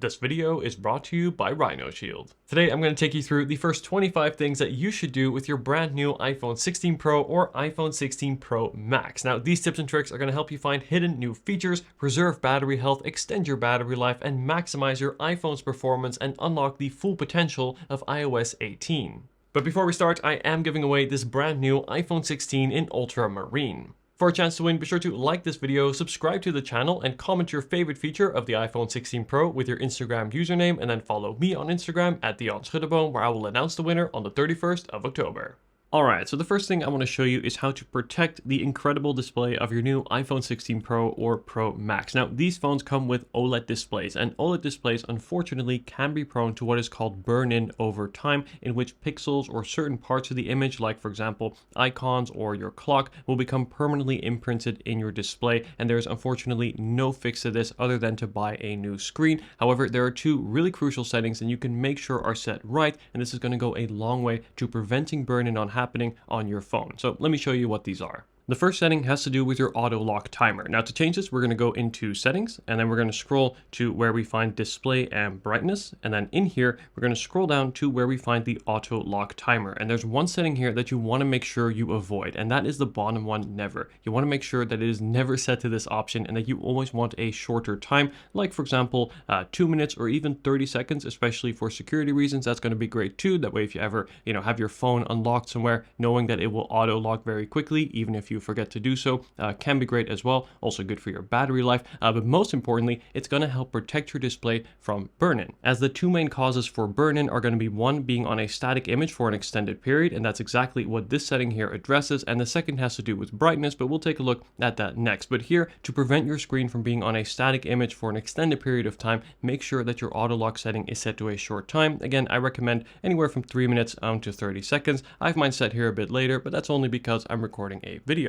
This video is brought to you by Rhino Shield. Today I'm going to take you through the first 25 things that you should do with your brand new iPhone 16 Pro or iPhone 16 Pro Max. Now these tips and tricks are going to help you find hidden new features, preserve battery health, extend your battery life, and maximize your iPhone's performance and unlock the full potential of iOS 18. But before we start, I am giving away this brand new iPhone 16 in Ultramarine. For a chance to win, be sure to like this video, subscribe to the channel, and comment your favorite feature of the iPhone 16 Pro with your Instagram username, and then follow me on Instagram at @DeonSchutterboom, where I will announce the winner on the 31st of October. Alright, so the first thing I want to show you is how to protect the incredible display of your new iPhone 16 Pro or Pro Max. Now, these phones come with OLED displays, and OLED displays unfortunately can be prone to what is called burn-in over time, in which pixels or certain parts of the image, like for example icons or your clock, will become permanently imprinted in your display, and there's unfortunately no fix to this other than to buy a new screen. However, there are two really crucial settings that you can make sure are set right, and this is going to go a long way to preventing burn-in happening on your phone. So let me show you what these are. The first setting has to do with your auto lock timer. Now to change this, we're going to go into settings, and then we're going to scroll to where we find display and brightness. And then in here, we're going to scroll down to where we find the auto lock timer. And there's one setting here that you want to make sure you avoid, and that is the bottom one, never. You want to make sure that it is never set to this option and that you always want a shorter time, like for example, 2 minutes or even 30 seconds, especially for security reasons. That's going to be great too. That way, if you ever, have your phone unlocked somewhere, knowing that it will auto lock very quickly, even if you forget to do so, can be great as well. Also good for your battery life, but most importantly, it's going to help protect your display from burn-in, as the two main causes for burn-in are going to be one being on a static image for an extended period, and that's exactly what this setting here addresses, and the second has to do with brightness, but we'll take a look at that next. But here, to prevent your screen from being on a static image for an extended period of time, make sure that your auto lock setting is set to a short time. Again, I recommend anywhere from 3 minutes to 30 seconds. I have mine set here a bit later, but that's only because I'm recording a video.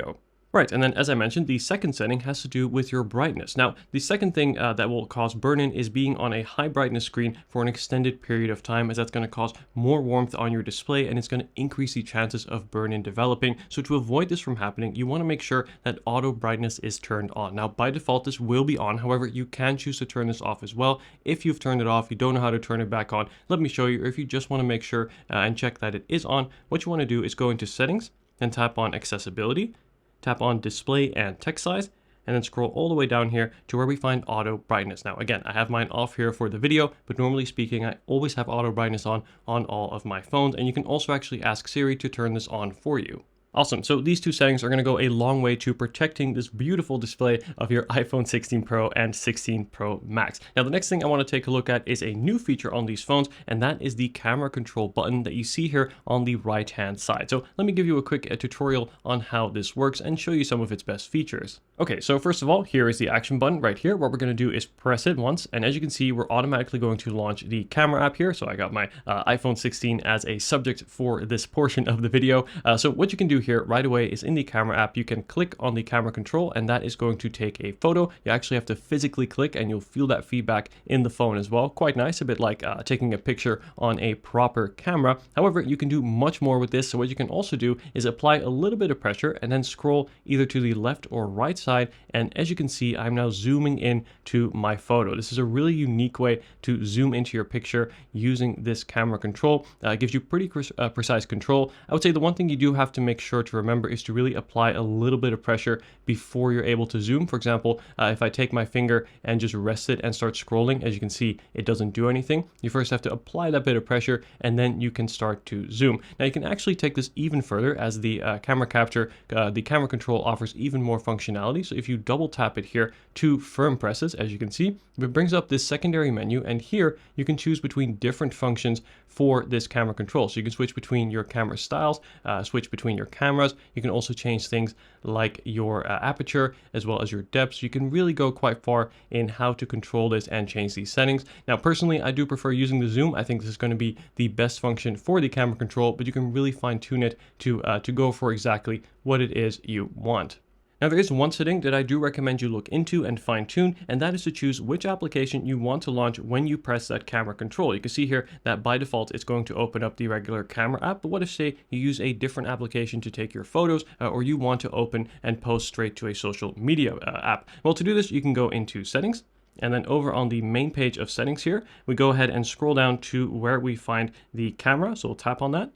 Right, and then as I mentioned, the second setting has to do with your brightness. Now, the second thing that will cause burn-in is being on a high brightness screen for an extended period of time, as that's going to cause more warmth on your display and it's going to increase the chances of burn-in developing. So to avoid this from happening, you want to make sure that auto brightness is turned on. Now, by default, this will be on. However, you can choose to turn this off as well. If you've turned it off, you don't know how to turn it back on, let me show you. Or if you just want to make sure and check that it is on, what you want to do is go into settings and tap on accessibility. Tap on display and text size, and then scroll all the way down here to where we find auto brightness. Now again, I have mine off here for the video, but normally speaking, I always have auto brightness on all of my phones, and you can also actually ask Siri to turn this on for you. Awesome, so these two settings are going to go a long way to protecting this beautiful display of your iPhone 16 Pro and 16 Pro Max. Now the next thing I want to take a look at is a new feature on these phones, and that is the camera control button that you see here on the right hand side. So let me give you a quick tutorial on how this works and show you some of its best features. Okay, so first of all, here is the action button right here. What we're going to do is press it once, and as you can see, we're automatically going to launch the camera app here. So I got my iPhone 16 as a subject for this portion of the video. So what you can do here right away is in the camera app, you can click on the camera control, and that is going to take a photo. You actually have to physically click, and you'll feel that feedback in the phone as well. Quite nice, a bit like taking a picture on a proper camera. However, you can do much more with this. So what you can also do is apply a little bit of pressure and then scroll either to the left or right side. And as you can see, I'm now zooming in to my photo. This is a really unique way to zoom into your picture using this camera control. It gives you pretty precise control. I would say the one thing you do have to make sure to remember is to really apply a little bit of pressure before you're able to zoom. For example, if I take my finger and just rest it and start scrolling, as you can see, it doesn't do anything. You first have to apply that bit of pressure, and then you can start to zoom. Now you can actually take this even further, as the camera control offers even more functionality. So if you double tap it here, 2 firm presses, as you can see, it brings up this secondary menu, and here you can choose between different functions for this camera control. So you can switch between your camera styles, switch between your cameras. You can also change things like your aperture as well as your depth. So you can really go quite far in how to control this and change these settings. Now personally, I do prefer using the zoom. I think this is going to be the best function for the camera control, but you can really fine tune it to go for exactly what it is you want. Now there is one setting that I do recommend you look into and fine tune, and that is to choose which application you want to launch when you press that camera control. You can see here that by default it's going to open up the regular camera app, but what if say you use a different application to take your photos, or you want to open and post straight to a social media app? Well, to do this you can go into settings, And then over on the main page of settings here, we go ahead and scroll down to where we find the camera. So we'll tap on that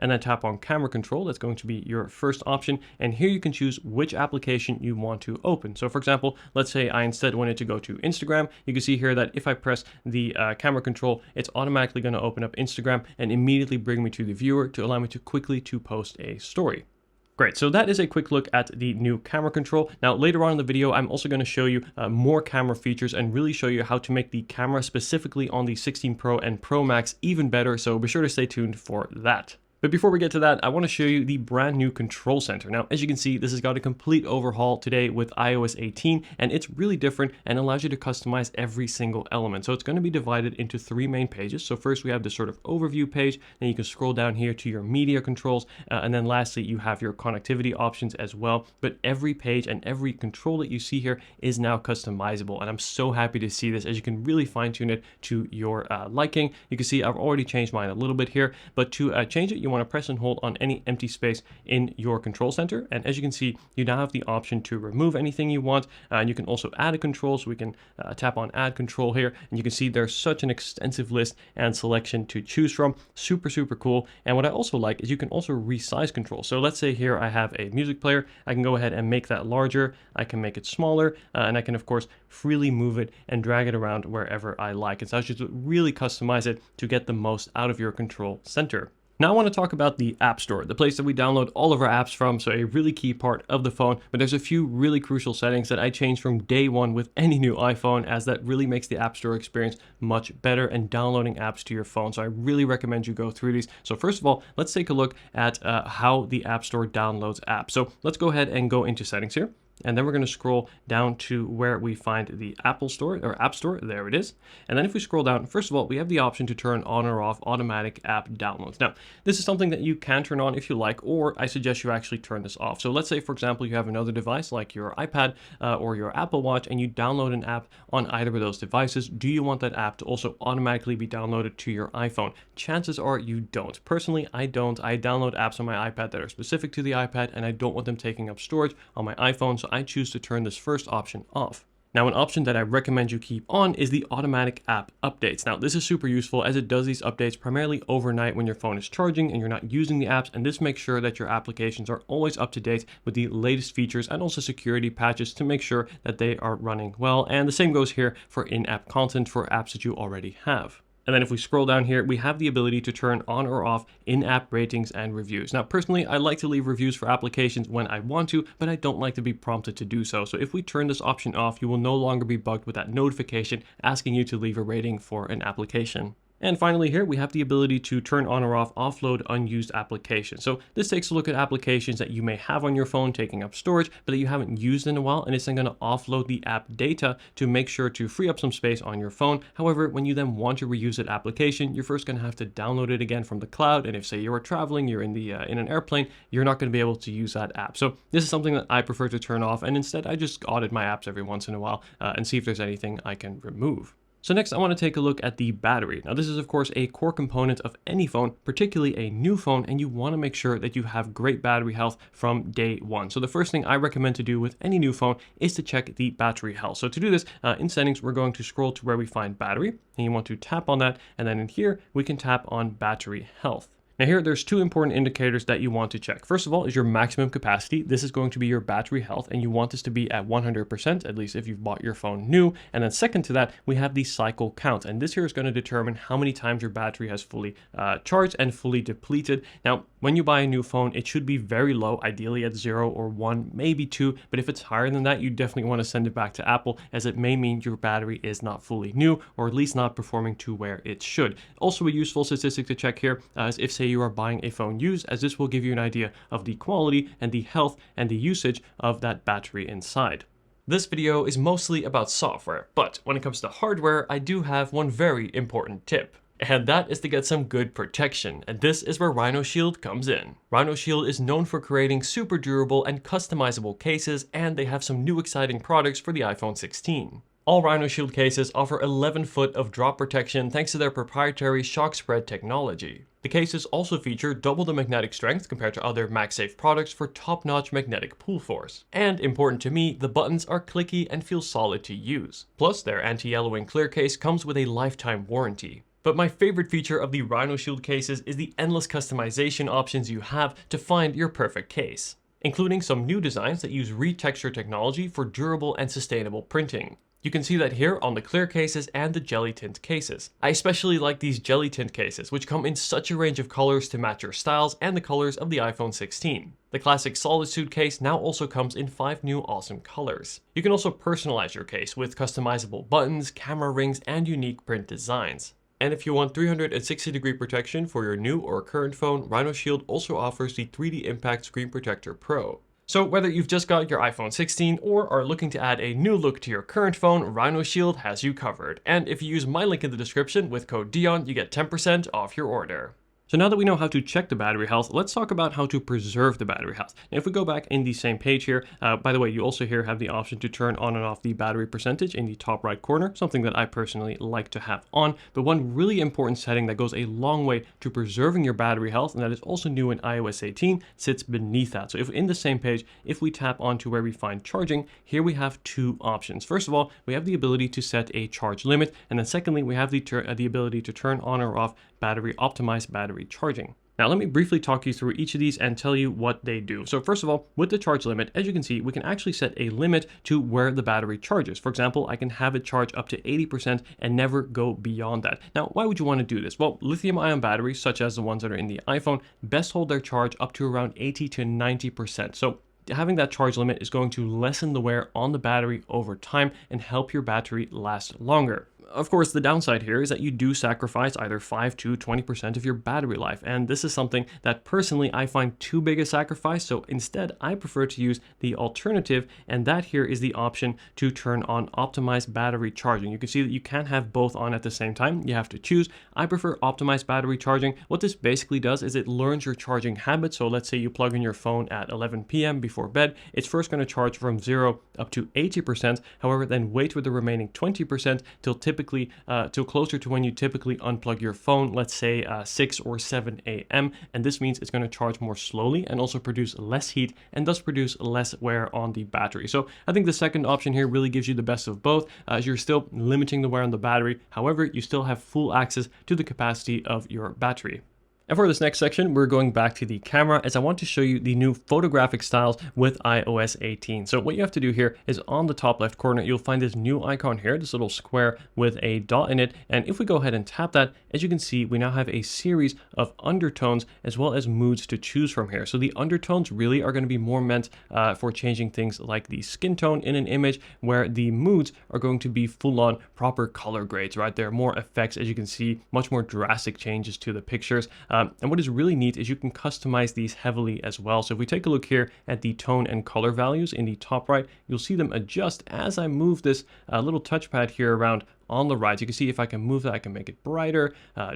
and then tap on camera control. That's going to be your first option. And here you can choose which application you want to open. So for example, let's say I instead wanted to go to Instagram. You can see here that if I press the camera control, it's automatically going to open up Instagram and immediately bring me to the viewer to allow me to quickly post a story. Great, so that is a quick look at the new camera control. Now later on in the video, I'm also going to show you more camera features and really show you how to make the camera specifically on the 16 Pro and Pro Max even better. So be sure to stay tuned for that. But before we get to that, I want to show you the brand new control center. Now, as you can see, this has got a complete overhaul today with iOS 18, and it's really different and allows you to customize every single element. So it's going to be divided into 3 main pages. So first we have this sort of overview page, then you can scroll down here to your media controls, and then lastly, you have your connectivity options as well. But every page and every control that you see here is now customizable, and I'm so happy to see this, as you can really fine tune it to your liking. You can see I've already changed mine a little bit here, but to change it, you want to press and hold on any empty space in your control center. And as you can see, you now have the option to remove anything you want. And you can also add a control. So we can tap on add control here. And you can see there's such an extensive list and selection to choose from. Super, super cool. And what I also like is you can also resize control. So let's say here I have a music player. I can go ahead and make that larger. I can make it smaller. And I can, of course, freely move it and drag it around wherever I like. It allows you to really customize it to get the most out of your control center. Now I want to talk about the App Store, the place that we download all of our apps from, so a really key part of the phone. But there's a few really crucial settings that I changed from day one with any new iPhone, as that really makes the App Store experience much better and downloading apps to your phone. So I really recommend you go through these. So first of all, let's take a look at how the App Store downloads apps. So let's go ahead and go into settings here. And then we're going to scroll down to where we find the Apple Store or App Store. There it is. And then if we scroll down, first of all, we have the option to turn on or off automatic app downloads. Now, this is something that you can turn on if you like, or I suggest you actually turn this off. So let's say, for example, you have another device like your iPad or your Apple Watch, and you download an app on either of those devices. Do you want that app to also automatically be downloaded to your iPhone? Chances are you don't. Personally, I don't. I download apps on my iPad that are specific to the iPad, and I don't want them taking up storage on my iPhone. So I choose to turn this first option off. Now, an option that I recommend you keep on is the automatic app updates. Now, this is super useful as it does these updates primarily overnight when your phone is charging and you're not using the apps, and this makes sure that your applications are always up to date with the latest features and also security patches to make sure that they are running well. And the same goes here for in-app content for apps that you already have. And then if we scroll down here, we have the ability to turn on or off in-app ratings and reviews. Now, personally, I like to leave reviews for applications when I want to, but I don't like to be prompted to do so. So if we turn this option off, you will no longer be bugged with that notification asking you to leave a rating for an application. And finally here, we have the ability to turn on or off offload unused applications. So this takes a look at applications that you may have on your phone taking up storage, but that you haven't used in a while, and it's then going to offload the app data to make sure to free up some space on your phone. However, when you then want to reuse that application, you're first going to have to download it again from the cloud. And if, say, you are traveling, you're in an airplane, you're not going to be able to use that app. So this is something that I prefer to turn off, and instead I just audit my apps every once in a while and see if there's anything I can remove. So next I want to take a look at the battery. Now this is of course a core component of any phone, particularly a new phone, and you want to make sure that you have great battery health from day one. So the first thing I recommend to do with any new phone is to check the battery health. So to do this, in settings, we're going to scroll to where we find battery, and you want to tap on that, and then in here we can tap on battery health. Now here, there's 2 important indicators that you want to check. First of all is your maximum capacity. This is going to be your battery health, and you want this to be at 100%, at least if you've bought your phone new. And then second to that, we have the cycle count. And this here is going to determine how many times your battery has fully charged and fully depleted. Now, when you buy a new phone, it should be very low, ideally at 0 or 1, maybe 2. But if it's higher than that, you definitely want to send it back to Apple, as it may mean your battery is not fully new, or at least not performing to where it should. Also, a useful statistic to check here is if, say, you are buying a phone used, as this will give you an idea of the quality and the health and the usage of that battery inside. This video is mostly about software, but when it comes to hardware, I do have one very important tip. And that is to get some good protection, and this is where Rhino Shield comes in. Rhino Shield is known for creating super durable and customizable cases, and they have some new exciting products for the iPhone 16. All Rhino Shield cases offer 11 foot of drop protection thanks to their proprietary shock spread technology. The cases also feature double the magnetic strength compared to other MagSafe products for top-notch magnetic pull force. And important to me, the buttons are clicky and feel solid to use. Plus, their anti-yellowing clear case comes with a lifetime warranty. But my favorite feature of the Rhino Shield cases is the endless customization options you have to find your perfect case, including some new designs that use retexture technology for durable and sustainable printing. You can see that here on the clear cases and the jelly tint cases. I especially like these jelly tint cases, which come in such a range of colors to match your styles and the colors of the iPhone 16. The classic solid suit case now also comes in 5 new awesome colors. You can also personalize your case with customizable buttons, camera rings, and unique print designs. And if you want 360-degree protection for your new or current phone, Rhino Shield also offers the 3D Impact Screen Protector Pro. So whether you've just got your iPhone 16 or are looking to add a new look to your current phone, Rhino Shield has you covered. And if you use my link in the description with code Dion, you get 10% off your order. So now that we know how to check the battery health, let's talk about how to preserve the battery health. Now, if we go back in the same page here, by the way, you also here have the option to turn on and off the battery percentage in the top right corner, something that I personally like to have on. But one really important setting that goes a long way to preserving your battery health, and that is also new in iOS 18, sits beneath that. So if in the same page, if we tap onto where we find charging, here we have 2 options. First of all, we have the ability to set a charge limit, and then secondly, we have the ability to turn on or off optimized battery charging. Now let me briefly talk you through each of these and tell you what they do. So first of all, with the charge limit, as you can see, we can actually set a limit to where the battery charges. For example, I can have it charge up to 80% and never go beyond that. Now, why would you want to do this? Well, lithium-ion batteries, such as the ones that are in the iPhone, best hold their charge up to around 80 to 90%. So having that charge limit is going to lessen the wear on the battery over time and help your battery last longer. Of course, the downside here is that you do sacrifice either 5 to 20% of your battery life, and this is something that personally I find too big a sacrifice, so instead I prefer to use the alternative, and that here is the option to turn on optimized battery charging. You can see that you can't have both on at the same time, you have to choose. I prefer optimized battery charging. What this basically does is it learns your charging habits. So let's say you plug in your phone at 11 p.m. before bed, it's first going to charge from 0 up to 80%, however, then wait with the remaining 20% till closer to when you typically unplug your phone, let's say 6 or 7 a.m. And this means it's going to charge more slowly and also produce less heat and thus produce less wear on the battery. So I think the second option here really gives you the best of both, as you're still limiting the wear on the battery. However, you still have full access to the capacity of your battery. And for this next section, we're going back to the camera as I want to show you the new Photographic Styles with iOS 18. So what you have to do here is on the top left corner, you'll find this new icon here, this little square with a dot in it. And if we go ahead and tap that, as you can see, we now have a series of undertones as well as moods to choose from here. So the undertones really are going to be more meant for changing things like the skin tone in an image, where the moods are going to be full on proper color grades, right? There are more effects, as you can see, much more drastic changes to the pictures. And what is really neat is you can customize these heavily as well. So if we take a look here at the tone and color values in the top right, you'll see them adjust as I move this little touchpad here around on the right. You can see if I can move that, I can make it brighter,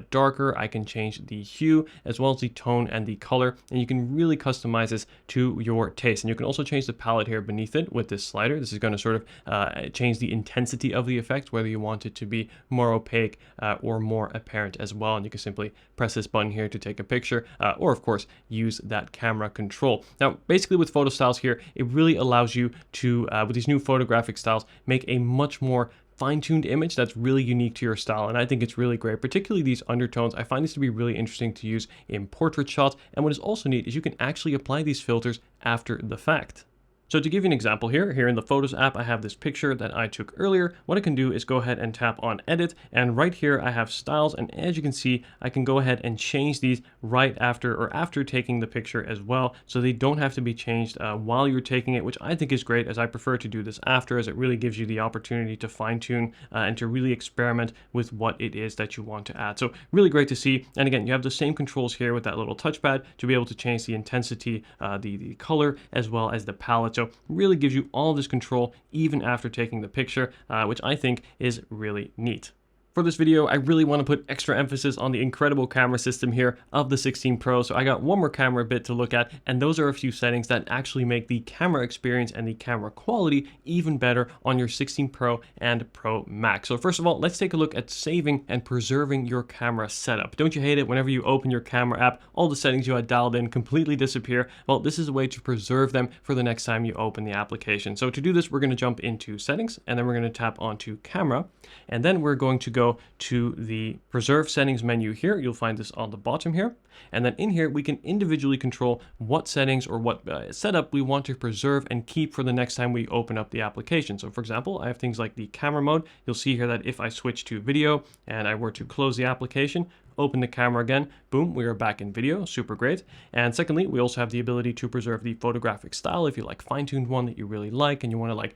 darker. I can change the hue as well as the tone and the color, and you can really customize this to your taste. And you can also change the palette here beneath it with this slider. This is going to sort of change the intensity of the effect, whether you want it to be more opaque or more apparent as well. And you can simply press this button here to take a picture, or of course use that camera control. Now, basically with photo styles here, it really allows you to, with these new photographic styles, make a much more fine-tuned image that's really unique to your style, and I think it's really great, particularly these undertones. I find this to be really interesting to use in portrait shots, and what is also neat is you can actually apply these filters after the fact. So to give you an example here in the Photos app, I have this picture that I took earlier. What I can do is go ahead and tap on Edit, and right here I have Styles, and as you can see, I can go ahead and change these right after or after taking the picture as well, so they don't have to be changed while you're taking it, which I think is great, as I prefer to do this after, as it really gives you the opportunity to fine-tune and to really experiment with what it is that you want to add. So really great to see. And again, you have the same controls here with that little touchpad to be able to change the intensity, the color, as well as the palette. So really gives you all this control even after taking the picture, which I think is really neat. For this video, I really want to put extra emphasis on the incredible camera system here of the 16 Pro. So I got one more camera bit to look at, and those are a few settings that actually make the camera experience and the camera quality even better on your 16 Pro and Pro Max. So first of all, let's take a look at saving and preserving your camera setup. Don't you hate it whenever you open your camera app, all the settings you had dialed in completely disappear? Well, this is a way to preserve them for the next time you open the application. So to do this, we're going to jump into settings, and then we're going to tap onto camera, and then we're going to go to the preserve settings menu here. You'll find this on the bottom here. And then in here, we can individually control what settings or what setup we want to preserve and keep for the next time we open up the application. So for example, I have things like the camera mode. You'll see here that if I switch to video and I were to close the application, open the camera again, boom, we are back in video, super great. And secondly, we also have the ability to preserve the photographic style. If you like fine-tuned one that you really like and you want to like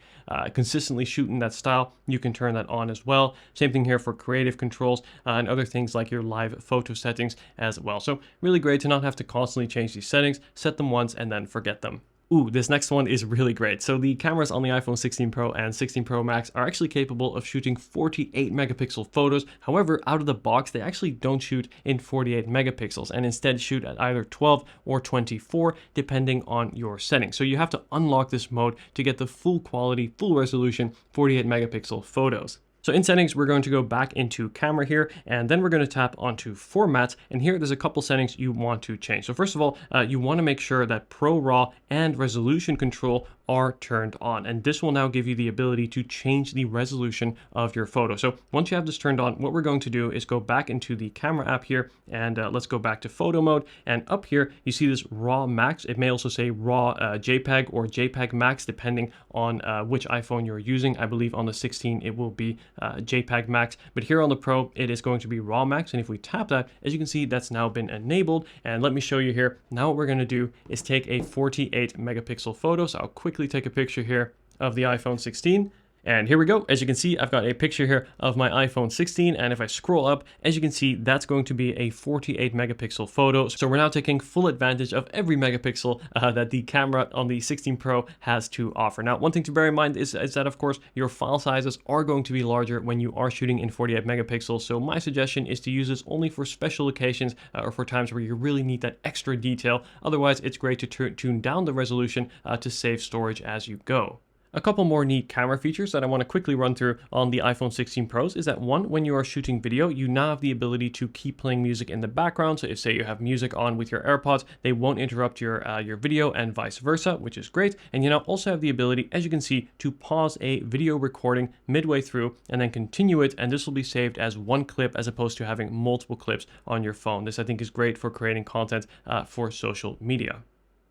consistently shoot in that style, you can turn that on as well. Same thing here for creative controls and other things like your live photo settings as well. So really great to not have to constantly change these settings, set them once and then forget them. Ooh, this next one is really great. So the cameras on the iPhone 16 Pro and 16 Pro Max are actually capable of shooting 48 megapixel photos. However, out of the box, they actually don't shoot in 48 megapixels and instead shoot at either 12 or 24, depending on your settings. So you have to unlock this mode to get the full quality, full resolution 48 megapixel photos. So in settings, we're going to go back into camera here, and then we're going to tap onto formats. And here, there's a couple settings you want to change. So first of all, you want to make sure that Pro RAW and resolution control are turned on, and this will now give you the ability to change the resolution of your photo. So once you have this turned on, what we're going to do is go back into the camera app here, and let's go back to photo mode. And up here you see this RAW Max. It may also say RAW JPEG or JPEG Max depending on which iPhone you're using. I believe on the 16 it will be JPEG Max, but here on the Pro it is going to be RAW Max. And if we tap that, as you can see, that's now been enabled. And let me show you here. Now what we're going to do is take a 48 megapixel photo. So I'll quickly take a picture here of the iPhone 16. And here we go. As you can see, I've got a picture here of my iPhone 16. And if I scroll up, as you can see, that's going to be a 48 megapixel photo. So we're now taking full advantage of every megapixel that the camera on the 16 Pro has to offer. Now, one thing to bear in mind is that, of course, your file sizes are going to be larger when you are shooting in 48 megapixels. So my suggestion is to use this only for special occasions or for times where you really need that extra detail. Otherwise, it's great to tune down the resolution to save storage as you go. A couple more neat camera features that I want to quickly run through on the iPhone 16 Pros is that one, when you are shooting video, you now have the ability to keep playing music in the background. So if say you have music on with your AirPods, they won't interrupt your video and vice versa, which is great. And you now also have the ability, as you can see, to pause a video recording midway through and then continue it. And this will be saved as one clip as opposed to having multiple clips on your phone. This I think is great for creating content for social media.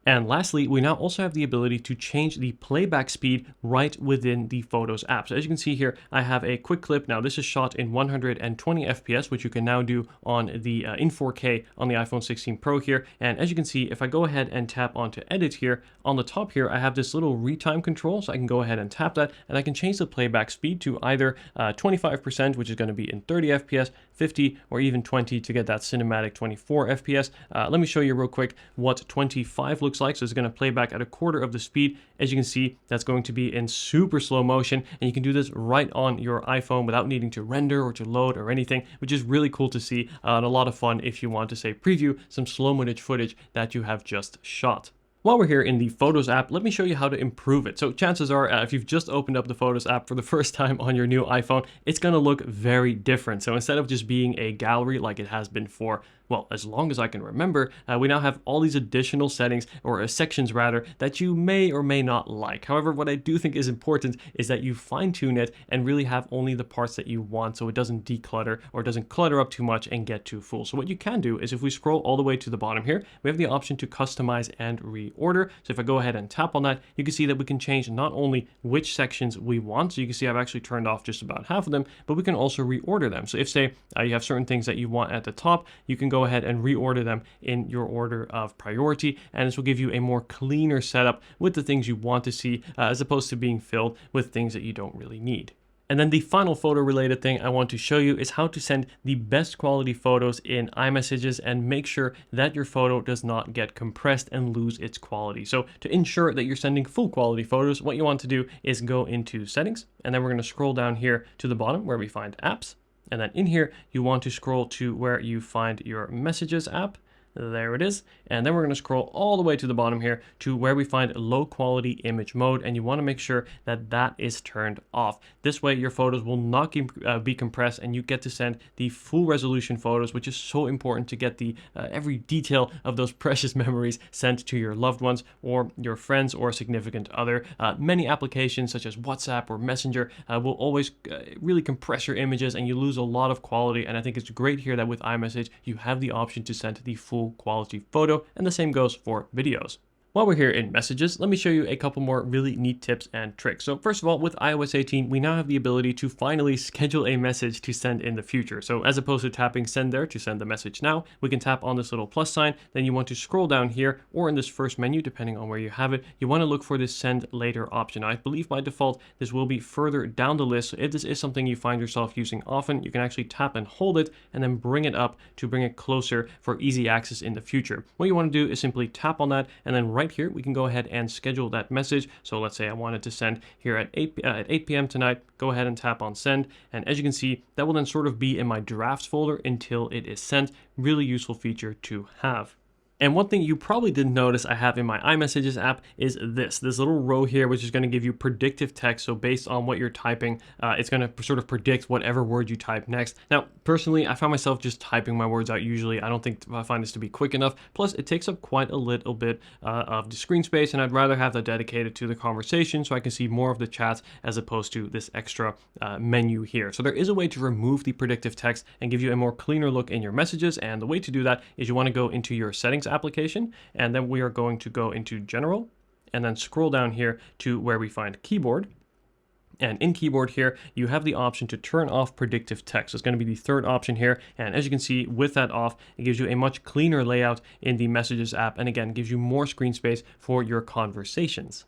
And lastly, we now also have the ability to change the playback speed right within the Photos app. So as you can see here, I have a quick clip. Now this is shot in 120 FPS, which you can now do on the in 4K on the iPhone 16 Pro here. And as you can see, if I go ahead and tap onto edit here, on the top here, I have this little retime control. So I can go ahead and tap that, and I can change the playback speed to either 25%, which is going to be in 30 FPS, 50, or even 20 to get that cinematic 24 FPS. Let me show you real quick what 25 looks like. So it's going to play back at a quarter of the speed. As you can see, that's going to be in super slow motion, and you can do this right on your iPhone without needing to render or to load or anything, which is really cool to see and a lot of fun if you want to say preview some slow motion footage that you have just shot. While we're here in the Photos app, let me show you how to improve it. So chances are, if you've just opened up the Photos app for the first time on your new iPhone, it's going to look very different. So instead of just being a gallery like it has been for, well, as long as I can remember, we now have all these additional settings, or sections rather, that you may or may not like. However, what I do think is important is that you fine tune it and really have only the parts that you want, so it doesn't declutter or doesn't clutter up too much and get too full. So what you can do is, if we scroll all the way to the bottom here, we have the option to customize and reorder. So if I go ahead and tap on that, you can see that we can change not only which sections we want, so you can see I've actually turned off just about half of them, but we can also reorder them. So if say you have certain things that you want at the top, you can go ahead and reorder them in your order of priority, and this will give you a more cleaner setup with the things you want to see as opposed to being filled with things that you don't really need. And then the final photo related thing I want to show you is how to send the best quality photos in iMessages and make sure that your photo does not get compressed and lose its quality. So to ensure that you're sending full quality photos, what you want to do is go into settings, and then we're going to scroll down here to the bottom where we find apps. And then in here, you want to scroll to where you find your Messages app. There it is. And then we're going to scroll all the way to the bottom here to where we find low quality image mode. And you want to make sure that that is turned off. This way your photos will not be compressed and you get to send the full resolution photos, which is so important to get the every detail of those precious memories sent to your loved ones or your friends or significant other. Many applications such as WhatsApp or Messenger will always really compress your images and you lose a lot of quality. And I think it's great here that with iMessage, you have the option to send the full quality photo, and the same goes for videos. While we're here in Messages, let me show you a couple more really neat tips and tricks. So first of all, with iOS 18, we now have the ability to finally schedule a message to send in the future. So as opposed to tapping send there to send the message now, we can tap on this little plus sign. Then you want to scroll down here or in this first menu, depending on where you have it, you want to look for this send later option. I believe by default, this will be further down the list. So if this is something you find yourself using often, you can actually tap and hold it and then bring it up to bring it closer for easy access in the future. What you want to do is simply tap on that and then right here, we can go ahead and schedule that message. So let's say I wanted to send here at 8 p.m. tonight, go ahead and tap on send. And as you can see, that will then sort of be in my drafts folder until it is sent. Really useful feature to have. And one thing you probably didn't notice I have in my iMessages app is this little row here, which is going to give you predictive text. So based on what you're typing, it's going to sort of predict whatever word you type next. Now, personally, I find myself just typing my words out usually. I find this to be quick enough. Plus, it takes up quite a little bit of the screen space, and I'd rather have that dedicated to the conversation so I can see more of the chats as opposed to this extra menu here. So there is a way to remove the predictive text and give you a more cleaner look in your messages. And the way to do that is you want to go into your settings application, and then we are going to go into general and then scroll down here to where we find keyboard. And in keyboard here, you have the option to turn off predictive text. So it's going to be the third option here. And as you can see, with that off, it gives you a much cleaner layout in the Messages app. And again, gives you more screen space for your conversations.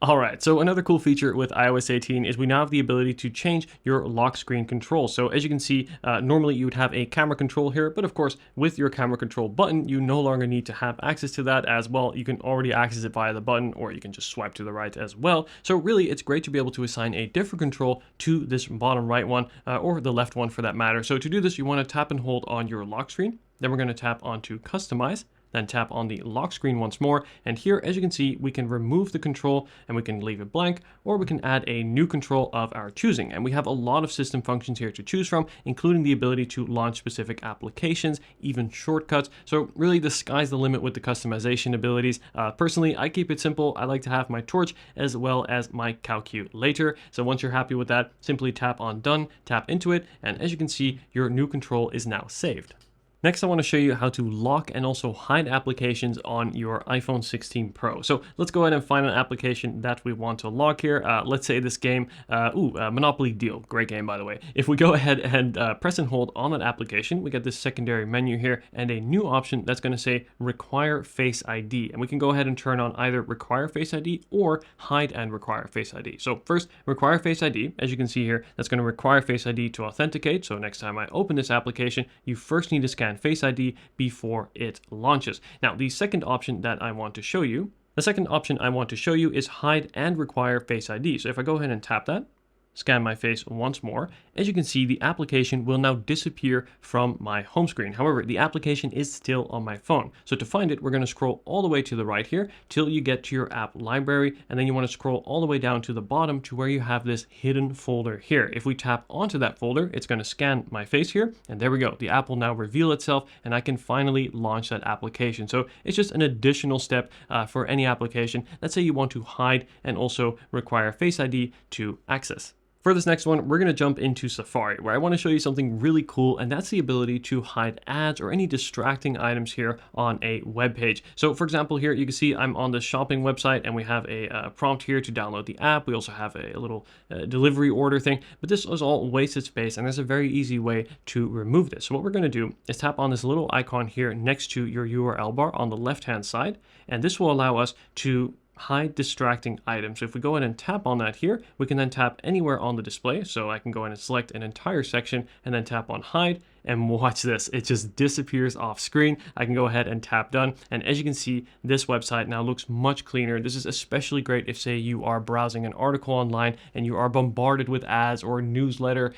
All right, so another cool feature with iOS 18 is we now have the ability to change your lock screen control. So as you can see, normally you would have a camera control here, but of course, with your camera control button, you no longer need to have access to that as well. You can already access it via the button, or you can just swipe to the right as well. So really, it's great to be able to assign a different control to this bottom right one, or the left one for that matter. So to do this, you want to tap and hold on your lock screen. Then we're going to tap onto Customize. Then tap on the lock screen once more. And here, as you can see, we can remove the control and we can leave it blank, or we can add a new control of our choosing. And we have a lot of system functions here to choose from, including the ability to launch specific applications, even shortcuts. So really the sky's the limit with the customization abilities. Personally, I keep it simple. I like to have my torch as well as my calculator. So once you're happy with that, simply tap on done, tap into it. And as you can see, your new control is now saved. Next, I want to show you how to lock and also hide applications on your iPhone 16 Pro. So let's go ahead and find an application that we want to lock here. Let's say this game, Monopoly Deal, great game by the way. If we go ahead and press and hold on that application, we get this secondary menu here and a new option that's going to say require Face ID. And we can go ahead and turn on either require Face ID or hide and require Face ID. So first, require Face ID. As you can see here, that's going to require Face ID to authenticate. So next time I open this application, you first need to scan Face ID before it launches. Now, the second option I want to show you is hide and require Face ID. So if I go ahead and tap that, scan my face once more, as you can see, the application will now disappear from my home screen. However, the application is still on my phone. So to find it, we're going to scroll all the way to the right here till you get to your app library. And then you want to scroll all the way down to the bottom to where you have this hidden folder here. If we tap onto that folder, it's going to scan my face here. And there we go. The app will now reveal itself and I can finally launch that application. So it's just an additional step for any application. Let's say you want to hide and also require Face ID to access. For this next one, we're going to jump into Safari, where I want to show you something really cool, and that's the ability to hide ads or any distracting items here on a web page. So for example, here you can see I'm on the shopping website and we have a prompt here to download the app. We also have a little delivery order thing, but this is all wasted space, and there's a very easy way to remove this. So what we're going to do is tap on this little icon here next to your URL bar on the left-hand side, and this will allow us to hide distracting items. So if we go ahead and tap on that here, we can then tap anywhere on the display. So I can go in and select an entire section and then tap on hide. and watch this. It just disappears off screen. I can go ahead and tap done. And as you can see, this website now looks much cleaner. This is especially great if, say, you are browsing an article online and you are bombarded with ads or newsletter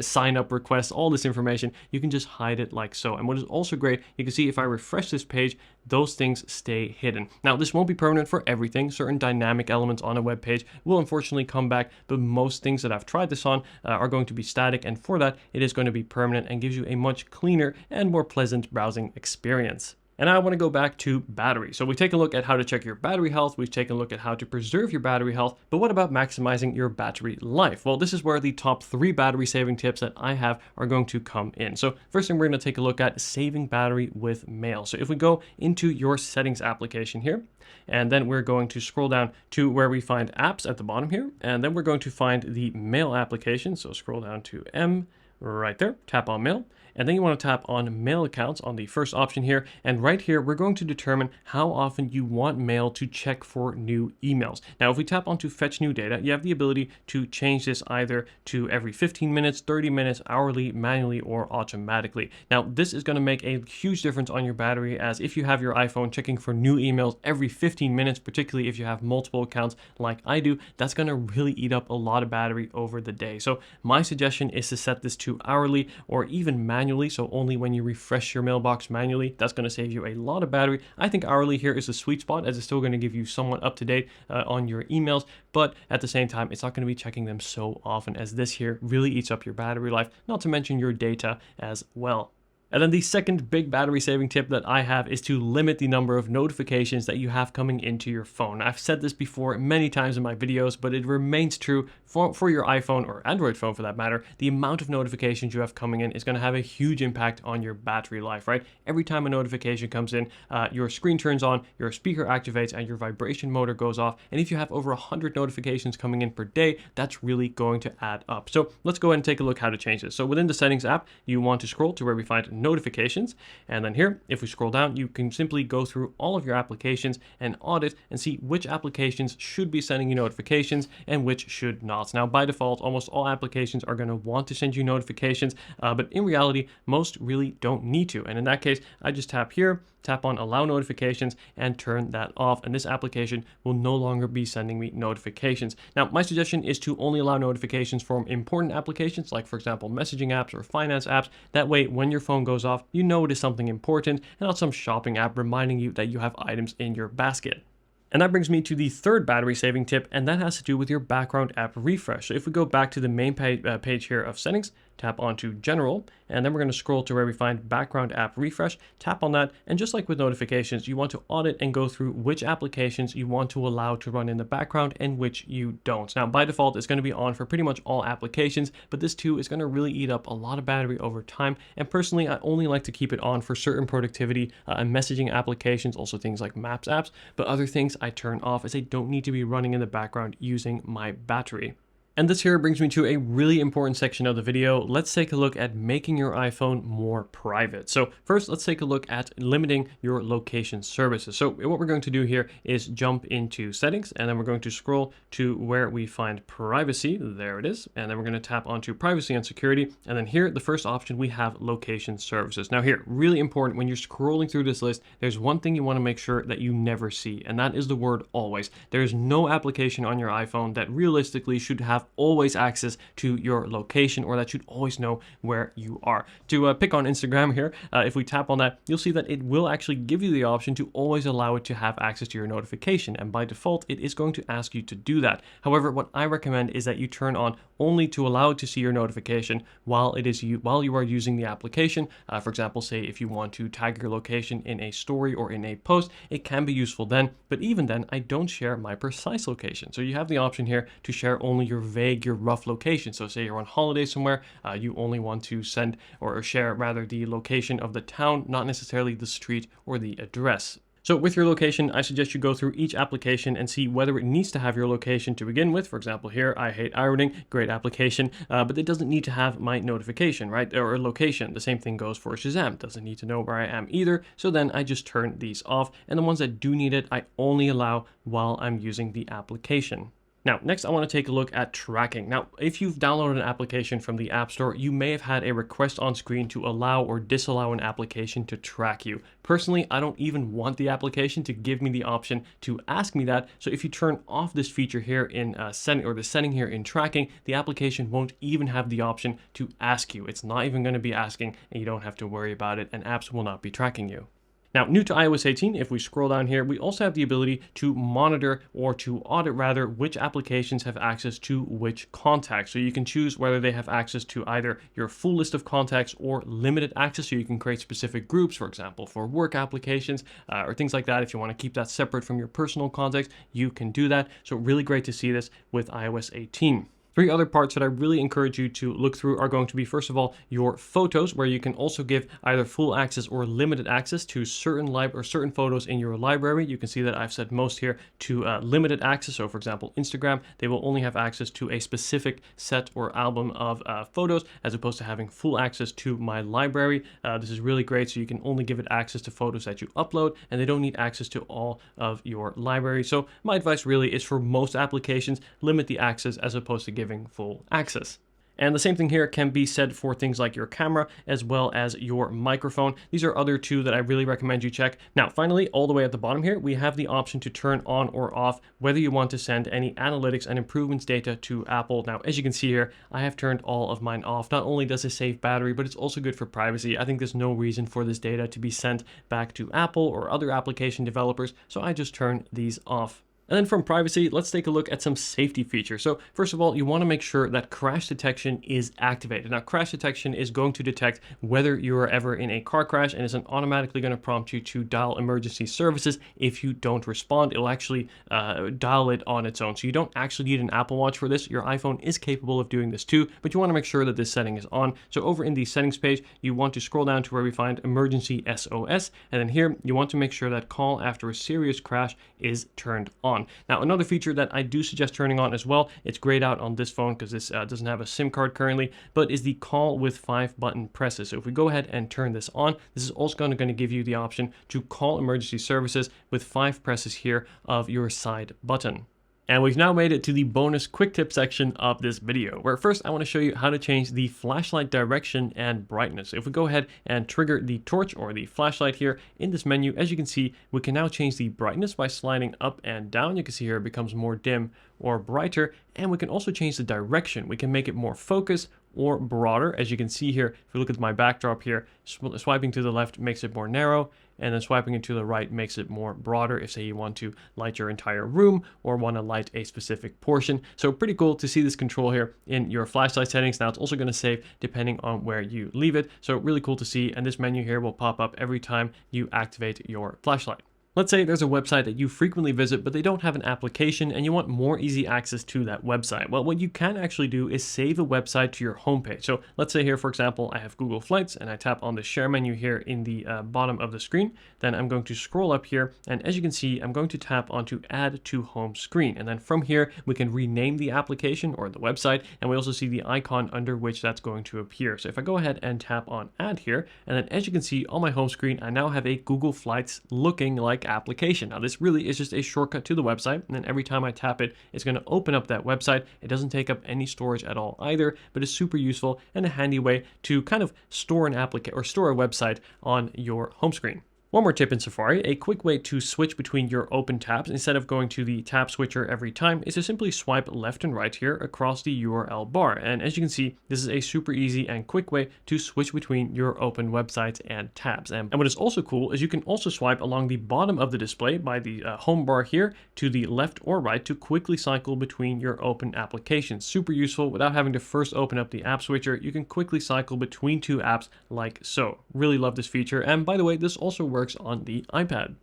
sign up requests, all this information. You can just hide it like so. And what is also great, you can see if I refresh this page, those things stay hidden. Now, this won't be permanent for everything. Certain dynamic elements on a web page will unfortunately come back, but most things that I've tried this on are going to be static, and for that, it is going to be permanent and gives you a much cleaner and more pleasant browsing experience. And I want to go back to battery. So we take a look at how to check your battery health. We've taken a look at how to preserve your battery health, but what about maximizing your battery life? Well, this is where the top 3 battery saving tips that I have are going to come in. So first thing we're going to take a look at saving battery with mail. So if we go into your settings application here, and then we're going to scroll down to where we find apps at the bottom here, and then we're going to find the mail application. So scroll down to M right there, tap on mail. And then you want to tap on mail accounts on the first option here. And right here, we're going to determine how often you want mail to check for new emails. Now, if we tap onto fetch new data, you have the ability to change this either to every 15 minutes, 30 minutes, hourly, manually, or automatically. Now, this is going to make a huge difference on your battery, as if you have your iPhone checking for new emails every 15 minutes, particularly if you have multiple accounts like I do, that's going to really eat up a lot of battery over the day. So my suggestion is to set this to hourly or even manually. So only when you refresh your mailbox manually, that's going to save you a lot of battery. I think hourly here is a sweet spot, as it's still going to give you somewhat up to date on your emails, but at the same time, it's not going to be checking them so often, as this here really eats up your battery life, not to mention your data as well. And then the second big battery saving tip that I have is to limit the number of notifications that you have coming into your phone. I've said this before many times in my videos, but it remains true for your iPhone or Android phone for that matter. The amount of notifications you have coming in is going to have a huge impact on your battery life, right? Every time a notification comes in, your screen turns on, your speaker activates, and your vibration motor goes off. And if you have over 100 notifications coming in per day, that's really going to add up. So let's go ahead and take a look how to change this. So within the settings app, you want to scroll to where we find notifications, and then here, if we scroll down, you can simply go through all of your applications and audit and see which applications should be sending you notifications and which should not. Now, by default, almost all applications are going to want to send you notifications, but in reality, most really don't need to. And in that case, I just tap here, tap on allow notifications, and turn that off, and this application will no longer be sending me notifications. Now, my suggestion is to only allow notifications from important applications, like for example messaging apps or finance apps. That way, when your phone goes off, you know it is something important and not some shopping app reminding you that you have items in your basket. And that brings me to the third battery saving tip, and that has to do with your background app refresh. So if we go back to the main page here of settings, tap onto general, and then we're going to scroll to where we find background app refresh, tap on that, and just like with notifications, you want to audit and go through which applications you want to allow to run in the background and which you don't. Now, by default, it's going to be on for pretty much all applications, but this too is going to really eat up a lot of battery over time. And personally, I only like to keep it on for certain productivity and messaging applications, also things like maps apps, but other things I turn off as they don't need to be running in the background using my battery. And this here brings me to a really important section of the video. Let's take a look at making your iPhone more private. So first, let's take a look at limiting your location services. So what we're going to do here is jump into settings, and then we're going to scroll to where we find privacy. There it is. And then we're going to tap onto privacy and security. And then here, the first option, we have location services. Now here, really important, when you're scrolling through this list, there's one thing you want to make sure that you never see, and that is the word always. There's no application on your iPhone that realistically should have always access to your location, or that should always know where you are. To pick on Instagram here, if we tap on that, you'll see that it will actually give you the option to always allow it to have access to your notification, and by default it is going to ask you to do that. However, what I recommend is that you turn on only to allow it to see your notification while you are using the application. For example, say if you want to tag your location in a story or in a post, it can be useful then, but even then I don't share my precise location. So you have the option here to share only your rough location. So say you're on holiday somewhere, you only want to send or share rather the location of the town, not necessarily the street or the address. So with your location, I suggest you go through each application and see whether it needs to have your location to begin with. For example, here, I hate ironing, great application, but it doesn't need to have my notification, right? Or location. The same thing goes for Shazam. Doesn't need to know where I am either. So then I just turn these off. And the ones that do need it, I only allow while I'm using the application. Now, next I want to take a look at tracking. Now, if you've downloaded an application from the App Store, you may have had a request on screen to allow or disallow an application to track you. Personally, I don't even want the application to give me the option to ask me that. So if you turn off this feature here in the setting here in tracking, the application won't even have the option to ask you. It's not even going to be asking, and you don't have to worry about it, and apps will not be tracking you. Now, new to iOS 18, if we scroll down here, we also have the ability to monitor, or to audit rather, which applications have access to which contacts. So you can choose whether they have access to either your full list of contacts or limited access. So you can create specific groups, for example, for work applications or things like that. If you want to keep that separate from your personal contacts, you can do that. So really great to see this with iOS 18. Three other parts that I really encourage you to look through are going to be, first of all, your photos, where you can also give either full access or limited access to certain photos in your library. You can see that I've set most here to limited access. So for example, Instagram, they will only have access to a specific set or album of photos, as opposed to having full access to my library. This is really great. So you can only give it access to photos that you upload, and they don't need access to all of your library. So my advice really is, for most applications, limit the access as opposed to giving full access. And the same thing here can be said for things like your camera as well as your microphone. These are other two that I really recommend you check. Now, finally, all the way at the bottom here, we have the option to turn on or off whether you want to send any analytics and improvements data to Apple. Now, as you can see here, I have turned all of mine off. Not only does it save battery, but it's also good for privacy. I think there's no reason for this data to be sent back to Apple or other application developers, so I just turn these off. And then from privacy, let's take a look at some safety features. So first of all, you want to make sure that crash detection is activated. Now, crash detection is going to detect whether you are ever in a car crash, and isn't automatically going to prompt you to dial emergency services. If you don't respond, it'll actually dial it on its own. So you don't actually need an Apple Watch for this. Your iPhone is capable of doing this too, but you want to make sure that this setting is on. So over in the settings page, you want to scroll down to where we find emergency SOS. And then here, you want to make sure that call after a serious crash is turned on. Now, another feature that I do suggest turning on as well, it's grayed out on this phone because this doesn't have a SIM card currently, but is the call with 5 button presses. So if we go ahead and turn this on, this is also going to give you the option to call emergency services with 5 presses here of your side button. And we've now made it to the bonus quick tip section of this video, where first I want to show you how to change the flashlight direction and brightness. If we go ahead and trigger the torch or the flashlight here in this menu, as you can see, we can now change the brightness by sliding up and down. You can see here it becomes more dim or brighter, and we can also change the direction. We can make it more focused or broader. As you can see here, if we look at my backdrop here, swiping to the left makes it more narrow, and then swiping it to the right makes it more broader if, say, you want to light your entire room or want to light a specific portion. So pretty cool to see this control here in your flashlight settings. Now it's also going to save depending on where you leave it. So really cool to see, and this menu here will pop up every time you activate your flashlight. Let's say there's a website that you frequently visit, but they don't have an application and you want more easy access to that website. Well, what you can actually do is save a website to your homepage. So let's say here, for example, I have Google Flights and I tap on the share menu here in the bottom of the screen. Then I'm going to scroll up here, and as you can see, I'm going to tap onto add to home screen. And then from here, we can rename the application or the website, and we also see the icon under which that's going to appear. So if I go ahead and tap on add here, and then as you can see on my home screen, I now have a Google Flights looking like application. Now this really is just a shortcut to the website, and then every time I tap it, it's going to open up that website. It doesn't take up any storage at all either, but it's super useful and a handy way to kind of store an application or store a website on your home screen. One more tip in Safari, a quick way to switch between your open tabs instead of going to the tab switcher every time is to simply swipe left and right here across the URL bar. And as you can see, this is a super easy and quick way to switch between your open websites and tabs. And what is also cool is you can also swipe along the bottom of the display by the home bar here to the left or right to quickly cycle between your open applications. Super useful. Without having to first open up the app switcher, you can quickly cycle between 2 apps like so. Really love this feature. And by the way, this also works on the iPad.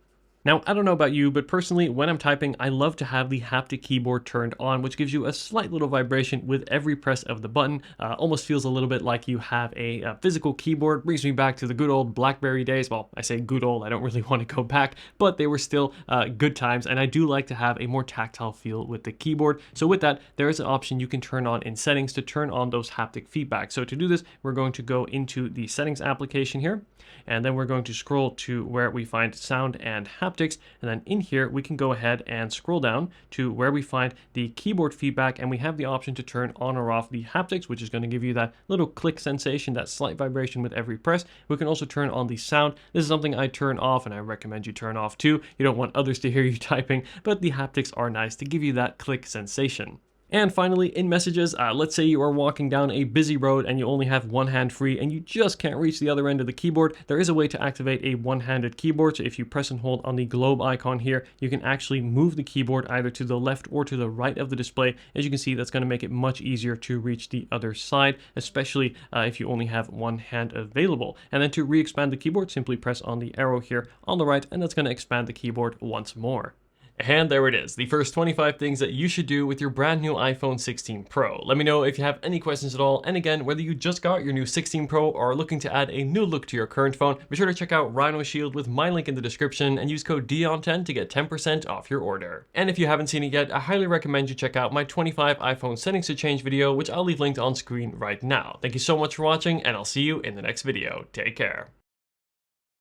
Now, I don't know about you, but personally, when I'm typing, I love to have the haptic keyboard turned on, which gives you a slight little vibration with every press of the button. Almost feels a little bit like you have a physical keyboard. Brings me back to the good old BlackBerry days. Well, I say good old, I don't really want to go back, but they were still good times, and I do like to have a more tactile feel with the keyboard. So with that, there is an option you can turn on in settings to turn on those haptic feedback. So to do this, we're going to go into the settings application here, and then we're going to scroll to where we find sound and haptic. haptics, and then in here we can go ahead and scroll down to where we find the keyboard feedback, and we have the option to turn on or off the haptics, which is going to give you that little click sensation, that slight vibration with every press. We can also turn on the sound. This is something I turn off, and I recommend you turn off too. You don't want others to hear you typing, but the haptics are nice to give you that click sensation. And finally, in messages, let's say you are walking down a busy road and you only have one hand free and you just can't reach the other end of the keyboard. There is a way to activate a one-handed keyboard. So if you press and hold on the globe icon here, you can actually move the keyboard either to the left or to the right of the display. As you can see, that's going to make it much easier to reach the other side, especially if you only have one hand available. And then to re-expand the keyboard, simply press on the arrow here on the right, and that's going to expand the keyboard once more. And there it is, the first 25 things that you should do with your brand new iPhone 16 Pro. Let me know if you have any questions at all, and again, whether you just got your new 16 Pro or are looking to add a new look to your current phone, be sure to check out Rhino Shield with my link in the description and use code DION10 to get 10% off your order. And if you haven't seen it yet, I highly recommend you check out my 25 iPhone settings to change video, which I'll leave linked on screen right now. Thank you so much for watching, and I'll see you in the next video. Take care.